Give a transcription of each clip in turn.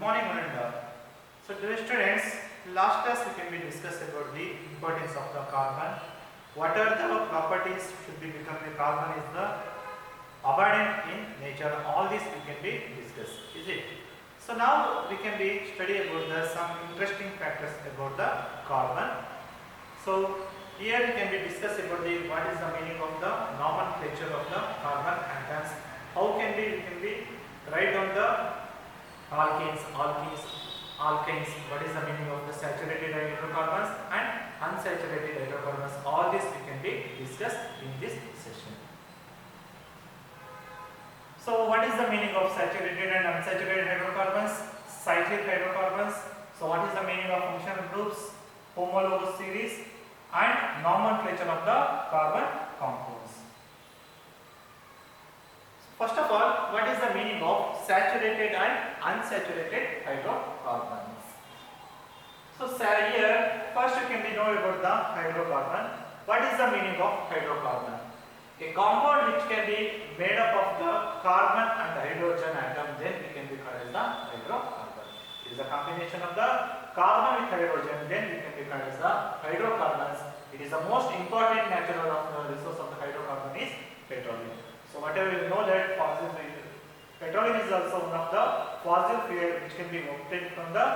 morning and so dear students, last class we can be discussed about the importance of the carbon. What are the properties should be become the carbon is the abundant in nature. All this we can be discussed, is it? So now we can be study about the some interesting factors about the carbon. So here we can be discuss about the what is the meaning of the nomenclature of the carbon atoms. How can we can be write down the alkanes, alkynes, what is the meaning of the saturated hydrocarbons and unsaturated hydrocarbons. All this we can be discussed in this session. So what is the meaning of saturated and unsaturated hydrocarbons? Cyclic hydrocarbons. So what is the meaning of functional groups, homologous series and nomenclature of the carbon compounds. First of all, what is the meaning of saturated and unsaturated hydrocarbons? So here first you can know about the hydrocarbon. What is the meaning of hydrocarbon? A compound which can be made up of the carbon and hydrogen atom, then we can be called as the hydrocarbon. It is a combination of the carbon with hydrogen, then we can be called as the hydrocarbons. It is the most important natural resource of the hydrocarbon is petroleum. So whatever you know that fossil fuel, petroleum is also one of the fossil fuel which can be obtained from the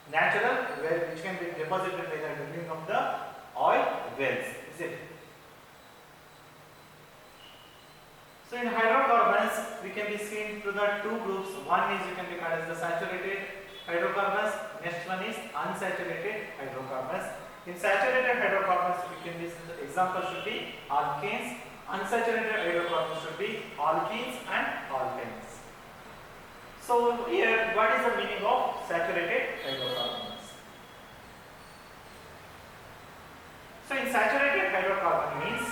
natural well, which can be deposited by the drilling of the oil wells. Is it? So in hydrocarbons, we can be seen through the two groups. One is you can be called as the saturated hydrocarbons. Next one is unsaturated hydrocarbons. In saturated hydrocarbons, we can be the example should be alkanes. Unsaturated hydrocarbons should be alkenes and alkynes. So here, what is the meaning of saturated hydrocarbons? So in saturated hydrocarbon means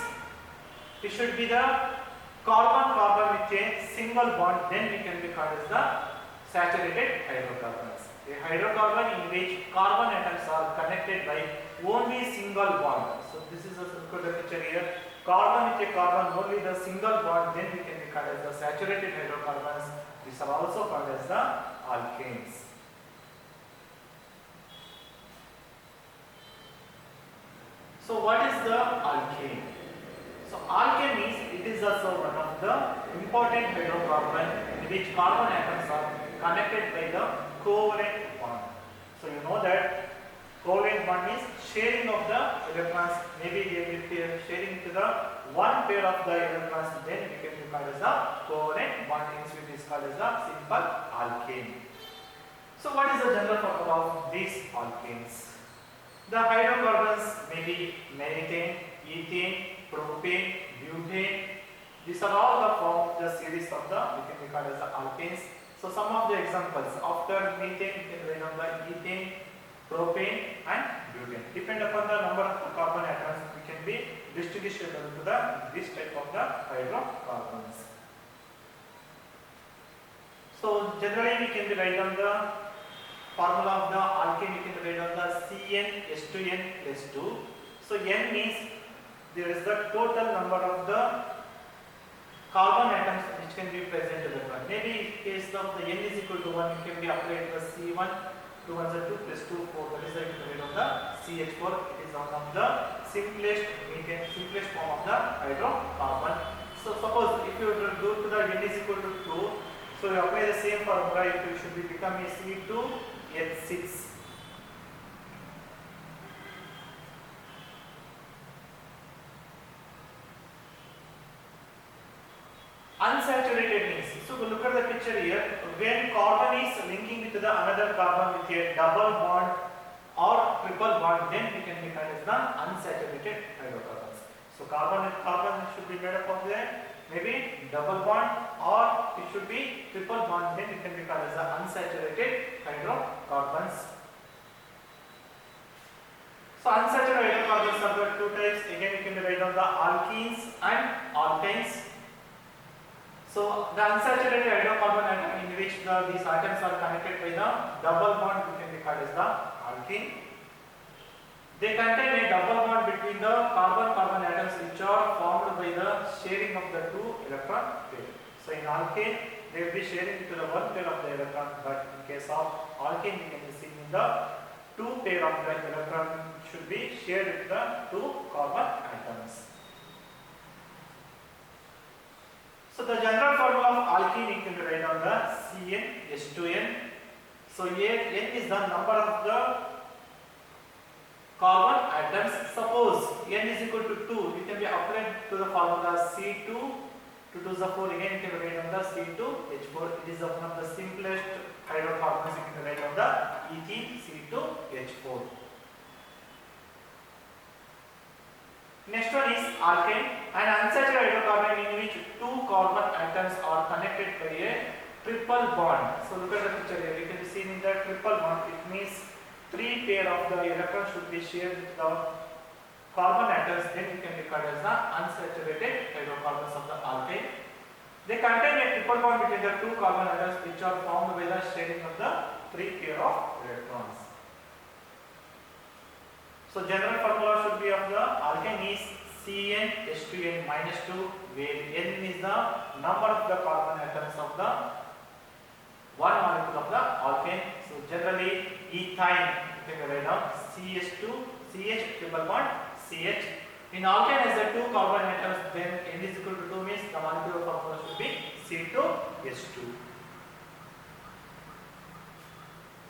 it should be the carbon-carbon with a single bond, then we can be called as the saturated hydrocarbons. A hydrocarbon in which carbon atoms are connected by only single bond. So this is a look at the picture here. Carbon with a carbon, only the single bond, then we can be called as the saturated hydrocarbons. These are also called as the alkanes. So what is the alkane? So alkane means it is also one of the important hydrocarbon in which carbon atoms are connected by the covalent bond. So you know that covalent bond means sharing of the electrons. Maybe if they are sharing to the one pair of the electrons, then we can be called as the covalent bond, which is called as the simple alkane. So what is the general formula of these alkanes? The hydrocarbons may be methane, ethane, propane, butane. These are all the form of the series of the we can be called as the alkanes. So some of the examples after methane, we can write down the ethane, propane and butane. Depend upon the number of carbon atoms, we can be distinguishable to the this type of the hydrocarbons. So generally we can be write down the formula of the alkane. We can write down the CnH2n+2. So N means there is the total number of the carbon atoms which can be present in the one. Maybe in case of the N is equal to 1, it can be applied the C1, 2 1 2 plus 2 4. That is the equivalent of the CH4. It is one of the simplest form of the hydrocarbon. So suppose if you go to the N is equal to 2, so you apply the same formula, it should be become a C2H6. Unsaturated means, so look at the picture here, when carbon is linking with the another carbon with a double bond or triple bond, then we can be called as the unsaturated hydrocarbons. So carbon and carbon should be made up of the maybe double bond or it should be triple bond, then we can be called as the unsaturated hydrocarbons. So unsaturated hydrocarbons are the two types. Again we can write down the alkenes and alkynes. So the unsaturated hydrocarbon atom in which these atoms are connected by the double bond, we can be called as the alkene. They contain a double bond between the carbon-carbon atoms which are formed by the sharing of the two electron pairs. So in alkane, they will be sharing to the one pair of the electron, but in case of alkane, we can see in the two pair of the electron should be shared with the two carbon atoms. So the general formula of alkene you can write on the CnH2n. So here n is the number of the carbon atoms. Suppose n is equal to 2, it can be applied to the formula C2, 2 to the 4, again you can write on the C2H4. It is one of the simplest hydrocarbons you can write on the ethene C2H4. Next one is alkane, an unsaturated hydrocarbon in which two carbon atoms are connected by a triple bond. So look at the picture here. You can see in the triple bond, it means three pair of the electrons should be shared with the carbon atoms. Then you can record as the unsaturated hydrocarbons of the alkane. They contain a triple bond between the two carbon atoms which are formed by the sharing of the three pair of electrons. So general formula should be of the alkane is CnH2n minus 2, where n is the number of the carbon atoms of the one molecule of the alkane. So generally ethyne, you can write down CH2, CH triple bond CH. In alkane has the two carbon atoms, then n is equal to 2 means the molecular formula should be C2H2.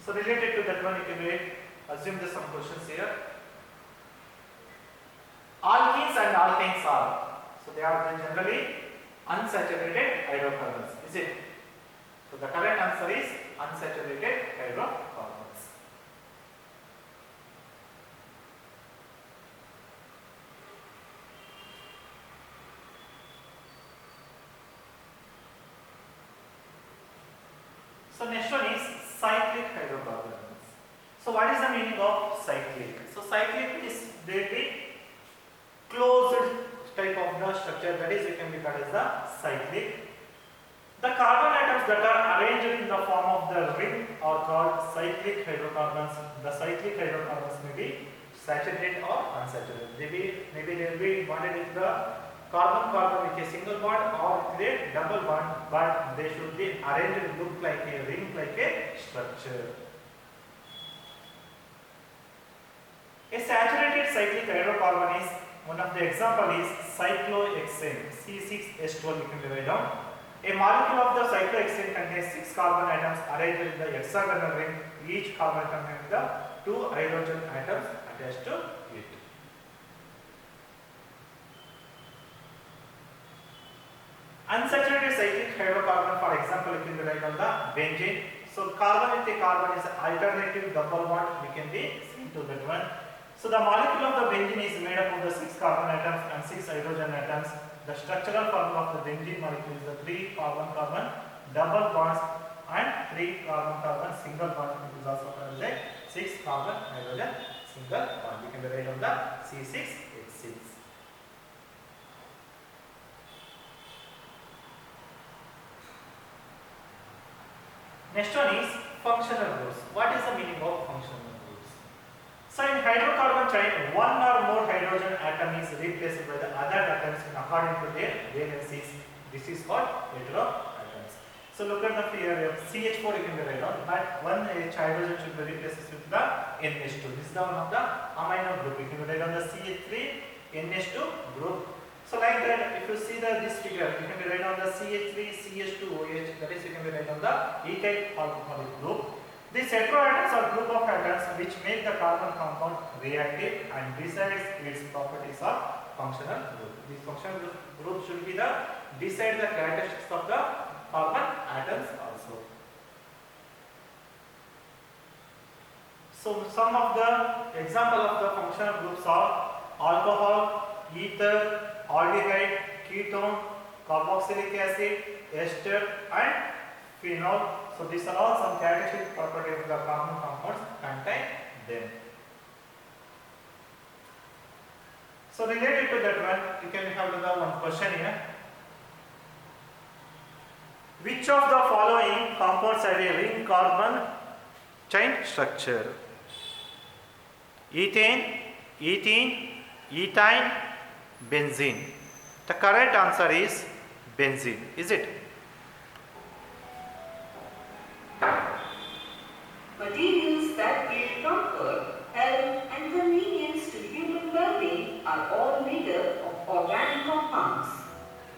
So related to that one, you can assume there's some questions here. Alkenes and alkanes are, so they are generally unsaturated hydrocarbons, is it? So the correct answer is unsaturated hydrocarbons. So next one is cyclic hydrocarbons. So what is the meaning of cyclic? So cyclic is very closed type of the structure, that is, you can be called as the cyclic. The carbon atoms that are arranged in the form of the ring are called cyclic hydrocarbons. The cyclic hydrocarbons may be saturated or unsaturated. Maybe they will be bonded with the carbon with a single bond or with a double bond, but they should be arranged look like a ring, like a structure. A saturated cyclic hydrocarbon is, one of the example is cyclohexane, C6H12, you can write down. A molecule of the cyclohexane contains 6 carbon atoms arranged in the hexagonal ring, each carbon containing the 2 hydrogen atoms attached to it. Unsaturated cyclic hydrocarbon, for example, you can write down the benzene. So carbon with a carbon is alternative double bond, we can be seen to that one. So the molecule of the benzene is made up of the 6 carbon atoms and 6 hydrogen atoms. The structural formula of the benzene molecule is the 3 carbon-carbon double bonds and 3 carbon-carbon single bond. It is also called as 6 carbon hydrogen single bond. You can write on the C6H6. Next one is functional groups. What is the meaning of functional groups? So in hydrocarbon chain, one or more hydrogen atom is replaced by the other atoms according to their valencies. This is called heteroatoms. So look at the figure, CH4 you can write down, but one hydrogen should be replaced with the NH2. This is the one of the amino group. You can write down the CH3 NH2 group. So like that, if you see this figure, you can write down the CH3 CH2OH. That is, you can write down the ethyl alcoholic group. These heteroatoms are group of atoms which make the carbon compound reactive and decides its properties of functional group. These functional group should be decide the characteristics of the carbon atoms also. So some of the example of the functional groups are alcohol, ether, aldehyde, ketone, carboxylic acid, ester and phenol. So these are all some characteristic properties of the carbon compounds contain them. So related to that one, you can have the one question here. Which of the following compounds have a ring carbon chain structure? Ethane, ethene, ethyne, benzene. The correct answer is benzene, is it?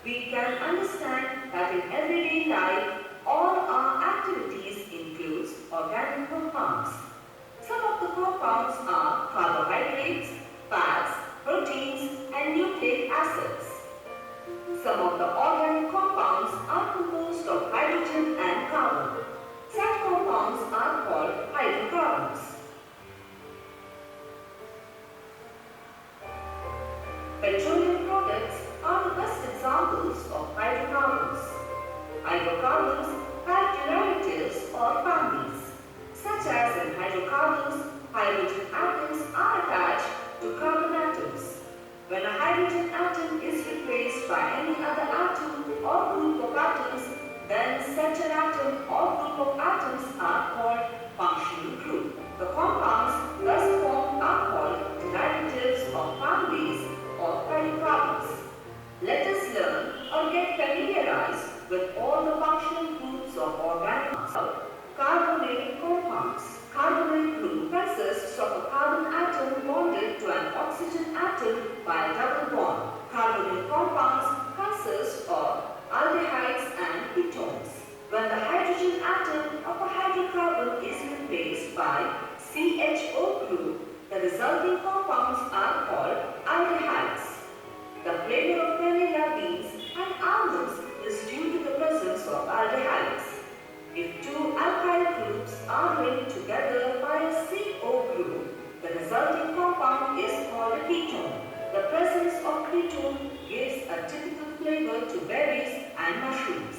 we can understand that in everyday life, all our activities include organic compounds. Some of the compounds are carbohydrates, fats, proteins, and nucleic acids. Some of the organic compounds are composed of hydrogen and carbon. Such compounds are called hydrocarbons. Petroleum products are the best examples of hydrocarbons. Hydrocarbons have derivatives or families, such as in hydrocarbons, hydrogen atoms are attached to carbon atoms. When a hydrogen atom is replaced by any other atom or group of atoms, then such an atom or group of atoms are called functional group. The compounds thus formed are called derivatives of families of hydrocarbons. Let us learn or get familiarized with all the functional groups of organic compounds. Carbonyl compounds. Carbonyl group consists of a carbon atom bonded to an oxygen atom by a double bond. Carbonyl compounds consist of aldehydes and ketones. When the hydrogen atom of a hydrocarbon is replaced by CHO group, the resulting compounds are called aldehydes. The flavor of vanilla beans and almonds is due to the presence of aldehydes. If two alkyl groups are linked together by a CO group, the resulting compound is called a ketone. The presence of ketone gives a typical flavor to berries and mushrooms.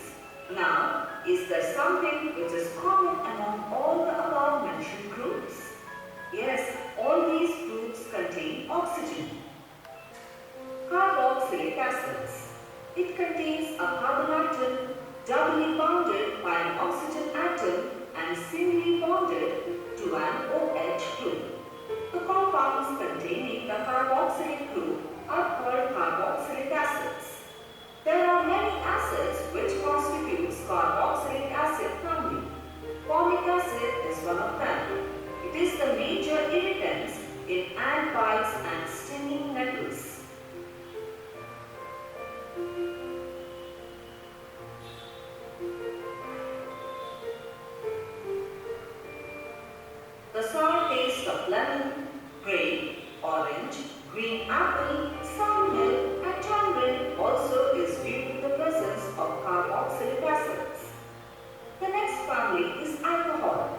Now, is there something which is common among all the above mentioned groups? Yes, all these groups contain oxygen. Carboxylic acids. It contains a carbon atom doubly bonded by an oxygen atom and singly bonded to an OH group. The compounds containing the carboxylic group are called carboxylic acids. There are many acids which constitutes carboxylic acid family. Formic acid is one of them. It is the major irritant in ant bites and stinging nettles. The sour taste of lemon, grape, orange, green apple, sour milk and tamarind also is due to the presence of carboxylic acids. The next family is alcohol.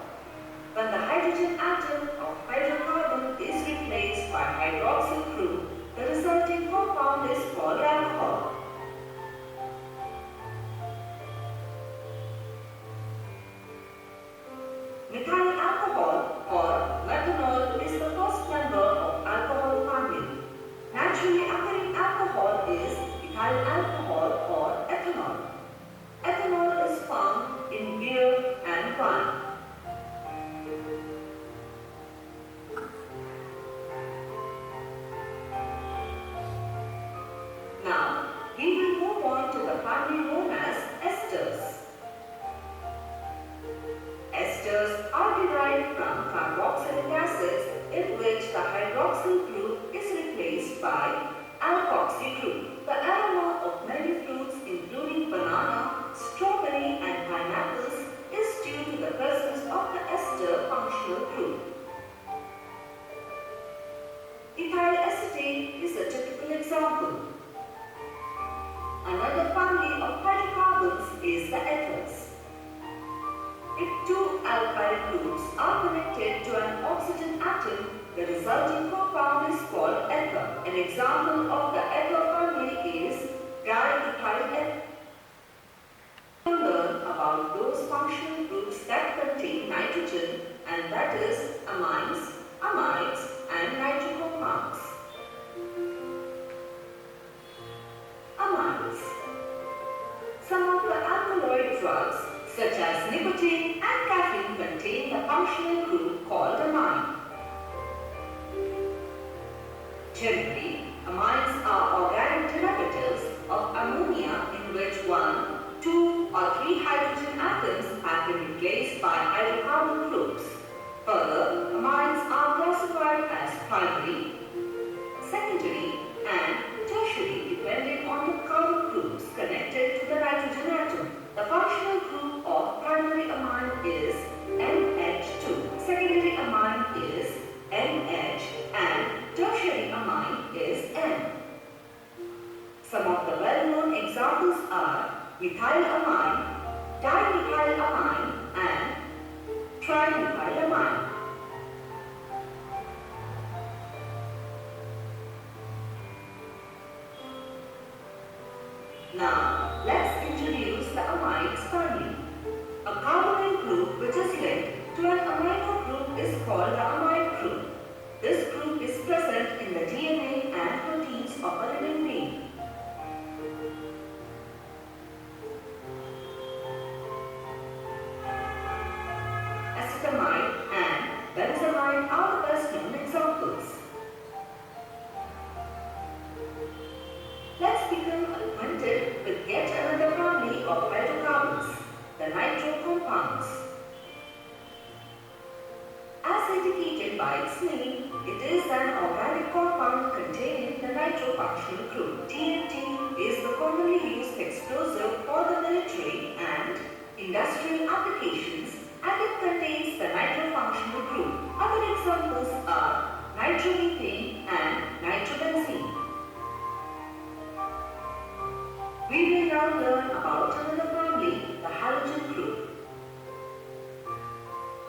When the hydrogen atom of hydrocarbon is replaced by hydroxyl group, the resulting compound is called alcohol. Methyl alcohol or methanol is the first member of alcohol family. Naturally occurring alcohol is ethyl alcohol or ethanol. Ethanol is found in beer and wine. Now, we will move on to the family known as esters. Esters are derived from carboxylic acids in which the hydroxyl group is replaced by alkoxy group. The aroma of many fruits including banana, strawberry and pineapples is due to the presence of the ester functional group. Ethyl acetate is a typical example. Another family of hydrocarbons is the ethers. If two alkyl groups are connected to an oxygen atom, the resulting compound is called ether. An example of the ether family is diethyl ether. We will learn about those functional groups that contain nitrogen, and that is amines, amides and nitrocompounds. Amines. Some of the alkaloid drugs such as nicotine and caffeine contain the functional group called amine. Generally, amines are organic derivatives of ammonia in which 1, 2 or 3 hydrogen atoms have been replaced by hydrocarbon groups. Further, amines are classified as primary, secondary and tertiary depending on the carbon groups Some of the well-known examples are methylamine, dimethylamine, and trimethylamine. Now, let's introduce the amides family. A carbonyl group which is linked to an amino group is called the amide group. This group is present in the DNA and proteins of a living being. Acetamide and benzamide are the best known examples. Let's become acquainted with yet another family of hydrocarbons, the nitro compounds. As indicated by its name, it is an organic compound containing the nitrofunctional group. TNT is the commonly used explosive for the military and industrial applications, and it contains the nitrofunctional group. Other examples are nitromethane and nitrobenzene. We will now learn about another family, the halogen group.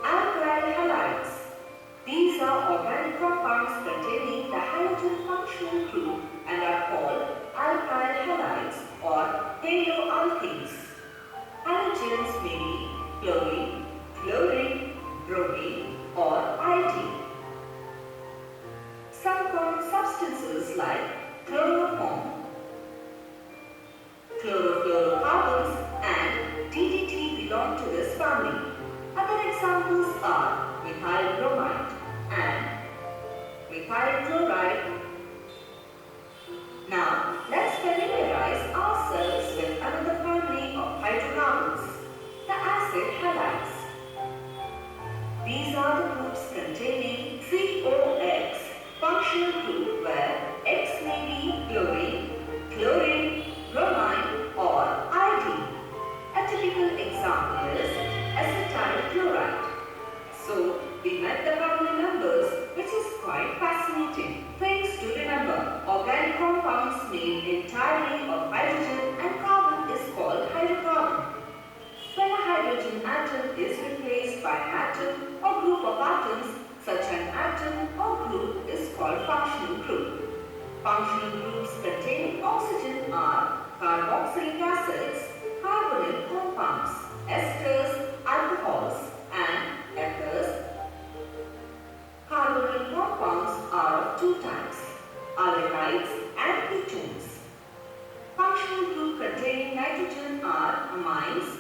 Alkyl halides. These are organic compounds containing the halogen functional group and are called alkyl halides or haloalkanes. Halogens may be chlorine, chlorine, bromine, or iodine. Some common substances like chloroform, chlorofluorocarbons, and DDT belong to this family. Other examples are methyl bromide and methyl chloride. Now, let's familiarize ourselves with another family of hydrocarbons, the acid halides. These are the groups containing COX functional group where X may be chlorine, chlorine, bromine, or iodine. A typical example is acetyl chloride. So, we met the family members, which is quite fascinating. Things to remember: organic compounds made entirely of hydrogen and carbon is called hydrocarbon. When a hydrogen atom is replaced by an atom or group of atoms, such an atom or group is called functional group. Functional groups containing oxygen are carboxylic acids, carbonyl compounds, esters, alcohols, and ethers. Carbonyl compounds are of two types, aldehydes and ketones. Functional group containing nitrogen are amines,